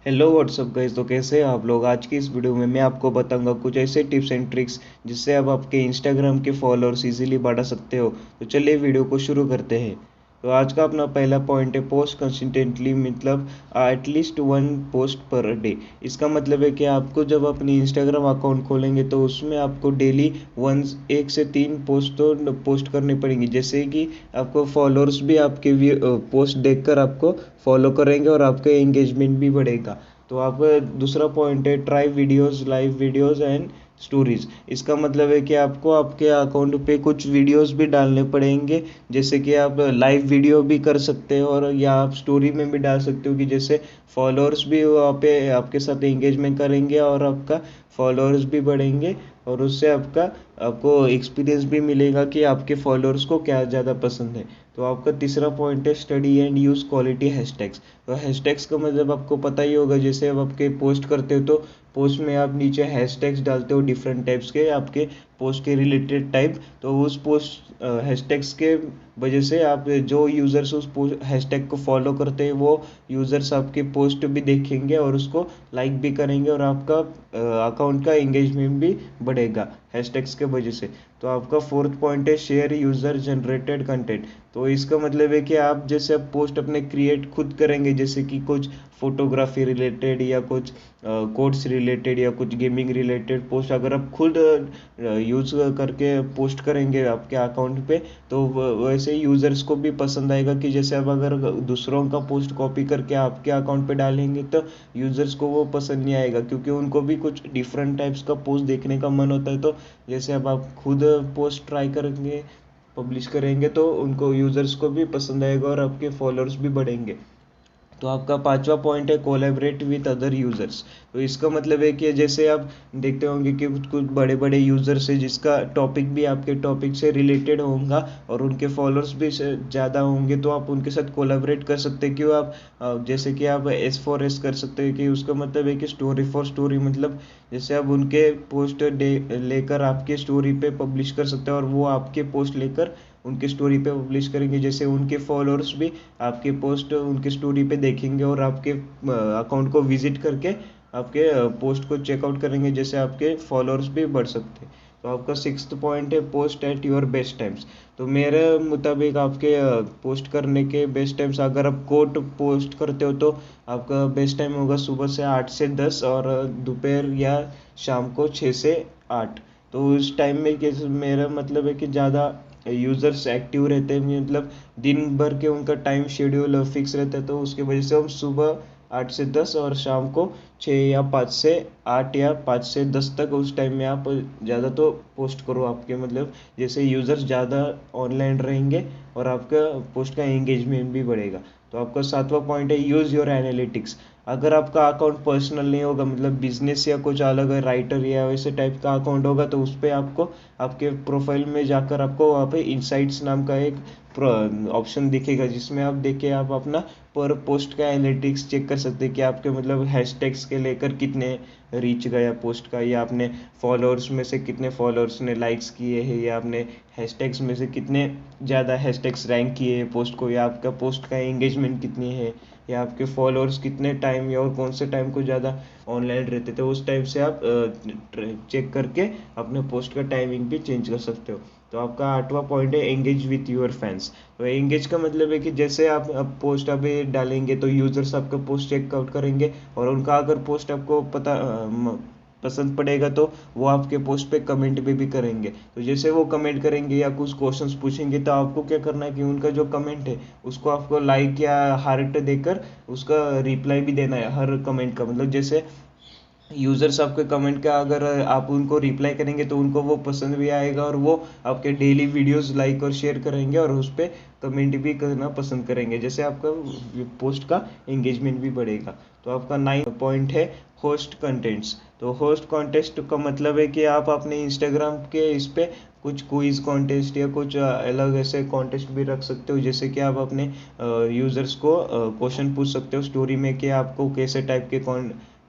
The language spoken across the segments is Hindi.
Hello what's up guys. तो कैसे हैं आप लोग। आज की इस वीडियो में मैं आपको बताऊंगा कुछ ऐसे टिप्स एंड ट्रिक्स जिससे आप आपके इंस्टाग्राम के फॉलोअर्स इजीली बढ़ा सकते हो। तो चलिए वीडियो को शुरू करते हैं। तो आज का अपना पहला पॉइंट है पोस्ट कंसिस्टेंटली, मतलब at least one post per day. इसका मतलब है कि आपको जब अपनी इंस्टाग्राम अकाउंट खोलेंगे तो उसमें आपको डेली वन 1 से 3 पोस्ट तो पोस्ट करनी पड़ेंगी, जैसे कि आपको फॉलोअर्स भी आपके पोस्ट देखकर आपको फॉलो करेंगे और आपका एंगेजमेंट भी बढ़ेगा। तो आपका दूसरा पॉइंट है try videos, live videos and stories. इसका मतलब है कि आपको आपके अकाउंट पे कुछ वीडियोस भी डालने पड़ेंगे, जैसे कि आप लाइव वीडियो भी कर सकते हो और या आप स्टोरी में भी डाल सकते हो कि जैसे फॉलोअर्स भी वहाँ पे आपके साथ एंगेजमेंट करेंगे और आपका फॉलोअर्स भी बढ़ेंगे। और उससे आपको एक्सपीरियंस भी मिलेगा कि आपके फॉलोअर्स को क्या ज़्यादा पसंद है। तो आपका तीसरा पॉइंट है study and use quality hashtags. तो हैशटैग्स का मतलब आपको पता ही होगा, जैसे अब आपके पोस्ट करते हो तो पोस्ट में आप नीचे हैशटैग्स डालते हो डिफरेंट टाइप्स के आपके पोस्ट के रिलेटेड टाइप। तो उस पोस्ट हैशटैग्स के वजह से आप जो यूज़र्स उस हैशटैग को फॉलो करते हैं वो यूज़र्स आपके पोस्ट भी देखेंगे और उसको लाइक भी करेंगे और आपका अकाउंट का एंगेजमेंट भी बढ़ेगा हैशटैग्स के वजह से। तो आपका फोर्थ पॉइंट है शेयर यूज़र जनरेटेड कंटेंट। तो इसका मतलब है कि आप जैसे आप पोस्ट अपने क्रिएट खुद करेंगे, जैसे कि कुछ फोटोग्राफी रिलेटेड या कुछ कोड्स रिलेटेड या कुछ गेमिंग रिलेटेड पोस्ट अगर आप खुद यूज़ करके पोस्ट करेंगे आपके अकाउंट पे, तो वैसे यूज़र्स को भी पसंद आएगा। कि जैसे आप अगर दूसरों का पोस्ट कॉपी करके आपके अकाउंट पे डालेंगे तो यूज़र्स को वो पसंद नहीं आएगा, क्योंकि उनको भी कुछ डिफरेंट टाइप्स का पोस्ट देखने का मन होता है। तो जैसे अब आप खुद पोस्ट ट्राई करेंगे, पब्लिश करेंगे, तो उनको यूज़र्स को भी पसंद आएगा और आपके फॉलोअर्स भी बढ़ेंगे। तो आपका पांचवा पॉइंट है कोलैबोरेट विथ अदर यूज़र्स। तो इसका मतलब है कि जैसे आप देखते होंगे कि कुछ कुछ बड़े बड़े यूज़र्स है जिसका टॉपिक भी आपके टॉपिक से रिलेटेड होगा और उनके फॉलोअर्स भी ज़्यादा होंगे, तो आप उनके साथ कोलैबोरेट कर सकते हैं। क्यों आप जैसे कि आप S4S कर सकते हैं, कि उसका मतलब है कि स्टोरी फॉर स्टोरी, मतलब जैसे आप उनके पोस्ट लेकर आपके स्टोरी पे पब्लिश कर सकते हैं और वो आपके पोस्ट लेकर उनके स्टोरी पे पब्लिश करेंगे, जैसे उनके फॉलोअर्स भी आपके पोस्ट उनके स्टोरी पे देखेंगे और आपके अकाउंट को विजिट करके आपके पोस्ट को चेकआउट करेंगे, जैसे आपके फॉलोअर्स भी बढ़ सकते हैं। तो आपका सिक्स्थ पॉइंट है post at your best times. तो मेरे मुताबिक आपके पोस्ट करने के बेस्ट टाइम्स, अगर आप कोट पोस्ट करते हो तो आपका बेस्ट टाइम होगा सुबह से 8 से 10 और दोपहर या शाम को 6 से 8। तो उस टाइम में कैसे, मेरा मतलब है कि ज़्यादा यूज़र्स एक्टिव रहते हैं, मतलब दिन भर के उनका टाइम शेड्यूल फिक्स रहता है, तो उसकी वजह से हम सुबह 8 से 10 और शाम को 6 या 5 से 8 या 5 से 10 तक उस टाइम में आप ज़्यादा तो पोस्ट करो आपके, मतलब जैसे यूज़र्स ज़्यादा ऑनलाइन रहेंगे और आपका पोस्ट का एंगेजमेंट भी बढ़ेगा। तो आपका सातवां पॉइंट है यूज़ योर एनालिटिक्स। अगर आपका अकाउंट पर्सनल नहीं होगा, मतलब बिजनेस या कुछ अलग है, राइटर या वैसे टाइप का अकाउंट होगा, तो उस पर आपको आपके प्रोफाइल में जाकर आपको वहाँ पे इनसाइट्स नाम का एक ऑप्शन दिखेगा, जिसमें आप देख के आप अपना पर पोस्ट का एनालिटिक्स चेक कर सकते हैं कि आपके मतलब हैशटैग्स के लेकर कितने रीच गया पोस्ट का, या आपने फॉलोअर्स में से कितने फॉलोअर्स ने लाइक्स किए हैं, या आपने हैशटैग्स में से कितने ज़्यादा हैशटैग्स रैंक किए हैं पोस्ट को, या आपका पोस्ट का एंगेजमेंट कितनी है, या आपके फॉलोअर्स कितने टाइम या और कौन से टाइम को ज़्यादा ऑनलाइन रहते थे, उस टाइम से आप चेक करके अपने पोस्ट का टाइमिंग भी चेंज कर सकते हो। तो आपका आठवां पॉइंट है एंगेज विथ यूर फैंस। तो एंगेज का मतलब है कि जैसे आप अब पोस्ट अभी डालेंगे तो यूज़र्स आपका पोस्ट चेकआउट करेंगे और उनका अगर पोस्ट आपको पसंद पड़ेगा तो वो आपके पोस्ट पे कमेंट भी करेंगे। तो जैसे वो कमेंट करेंगे या कुछ क्वेश्चंस पूछेंगे, तो आपको क्या करना है कि उनका जो कमेंट है उसको आपको लाइक या हार्ट देकर उसका रिप्लाई भी देना है हर कमेंट का। मतलब जैसे यूज़र्स आपके कमेंट का अगर आप उनको रिप्लाई करेंगे तो उनको वो पसंद भी आएगा और वो आपके डेली वीडियोस लाइक और शेयर करेंगे और उस पर कमेंट भी करना पसंद करेंगे, जैसे आपका पोस्ट का एंगेजमेंट भी बढ़ेगा। तो आपका 9 पॉइंट है होस्ट कंटेंट्स। तो होस्ट कॉन्टेस्ट का मतलब है कि आप अपने इंस्टाग्राम के इस पे कुछ क्विज कॉन्टेस्ट या कुछ अलग ऐसे कॉन्टेस्ट भी रख सकते हो, जैसे कि आप अपने यूज़र्स को क्वेश्चन पूछ सकते हो स्टोरी में कि आपको कैसे टाइप के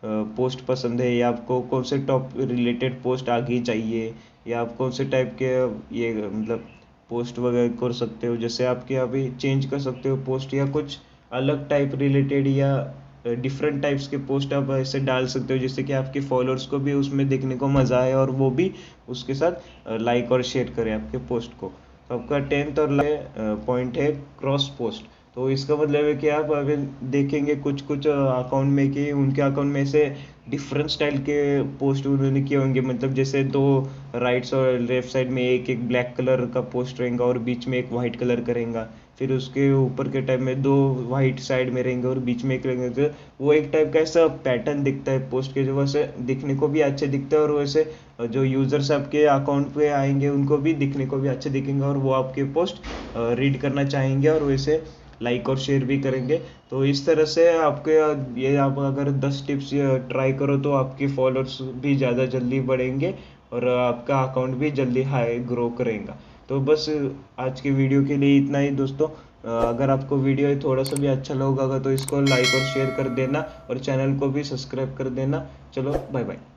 पोस्ट पसंद है, या आपको कौन से टॉप रिलेटेड पोस्ट आगे चाहिए, या आप कौन से टाइप के ये मतलब पोस्ट वगैरह कर सकते हो, जैसे आपके अभी चेंज कर सकते हो पोस्ट या कुछ अलग टाइप रिलेटेड, या डिफरेंट टाइप्स के पोस्ट आप ऐसे डाल सकते हो जिससे कि आपके फॉलोअर्स को भी उसमें देखने को मज़ा आए और वो भी उसके साथ लाइक और शेयर करें आपके पोस्ट को। तो आपका 10th और पॉइंट है क्रॉस पोस्ट। तो इसका मतलब है कि आप अगर देखेंगे कुछ कुछ अकाउंट में कि उनके अकाउंट में से डिफरेंट स्टाइल के पोस्ट उन्होंने किए होंगे, मतलब जैसे दो राइट्स और लेफ्ट साइड में एक एक ब्लैक कलर का पोस्ट रहेगा और बीच में एक वाइट कलर करेगा, फिर उसके ऊपर के टाइप में दो वाइट साइड में रहेंगे और बीच में एक रहेंगे। तो वो एक टाइप का ऐसा पैटर्न दिखता है पोस्ट के, जो वैसे दिखने को भी अच्छे दिखता है और वैसे जो यूजर्स आपके अकाउंट पे आएंगे उनको भी दिखने को भी अच्छे दिखेंगे और वो आपके पोस्ट रीड करना चाहेंगे और वैसे लाइक और शेयर भी करेंगे। तो इस तरह से आपके ये आप अगर 10 टिप्स ट्राई करो तो आपके फॉलोअर्स भी ज़्यादा जल्दी बढ़ेंगे और आपका अकाउंट भी जल्दी हाई ग्रो करेगा। तो बस आज की वीडियो के लिए इतना ही दोस्तों। अगर आपको वीडियो थोड़ा सा भी अच्छा लगा तो इसको लाइक और शेयर कर देना और चैनल को भी सब्सक्राइब कर देना। चलो बाय बाय।